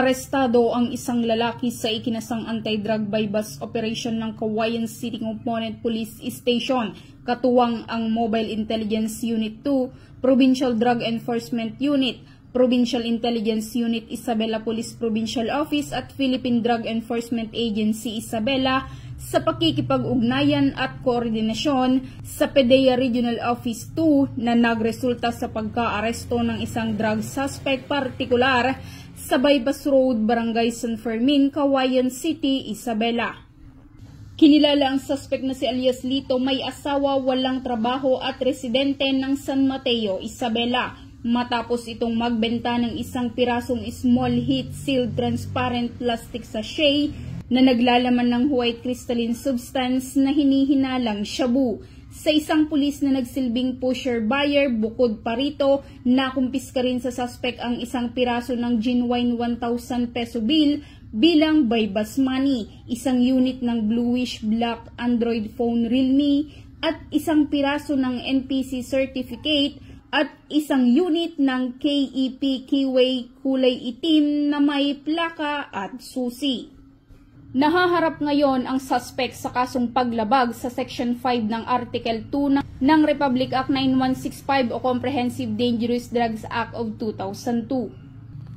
Arestado ang isang lalaki sa ikinasang anti-drug bypass operation ng Cauayan City Component Police Station, katuwang ang Mobile Intelligence Unit 2, Provincial Drug Enforcement Unit, Provincial Intelligence Unit Isabela Police Provincial Office at Philippine Drug Enforcement Agency Isabela sa pakikipag-ugnayan at koordinasyon sa PDEA Regional Office 2 na nagresulta sa pagka-aresto ng isang drug suspect partikular sa Bypass Road, Barangay San Fermin, Cauayan City, Isabela. Kinilala ang suspect na si alias Lito, may asawa, walang trabaho at residente ng San Mateo, Isabela, matapos itong magbenta ng isang pirasong small heat sealed transparent plastic sachet na naglalaman ng white crystalline substance na hinihinalang shabu. Sa isang pulis na nagsilbing pusher buyer, bukod pa rito, nakumpiska rin sa suspect ang isang piraso ng genuine 1,000 peso bill bilang bypass money, isang unit ng bluish black Android phone Realme at isang piraso ng NPC certificate at isang unit ng KEP Keyway kulay itim na may plaka at susi. Nahaharap ngayon ang suspect sa kasong paglabag sa Section 5 ng Article 2 ng Republic Act 9165 o Comprehensive Dangerous Drugs Act of 2002.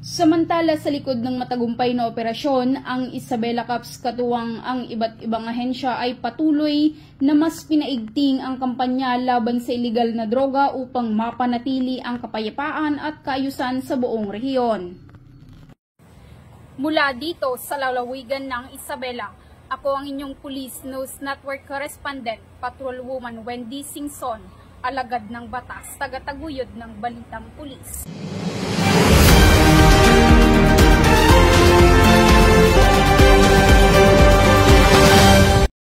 Samantala, sa likod ng matagumpay na operasyon, ang Isabela Cops katuwang ang iba't ibang ahensya ay patuloy na mas pinaigting ang kampanya laban sa iligal na droga upang mapanatili ang kapayapaan at kaayusan sa buong rehiyon. Mula dito sa lalawigan ng Isabela, ako ang inyong Police News Network Correspondent, Patrolwoman Wendy Singson, alagad ng batas, tagataguyod ng Balitang Pulis.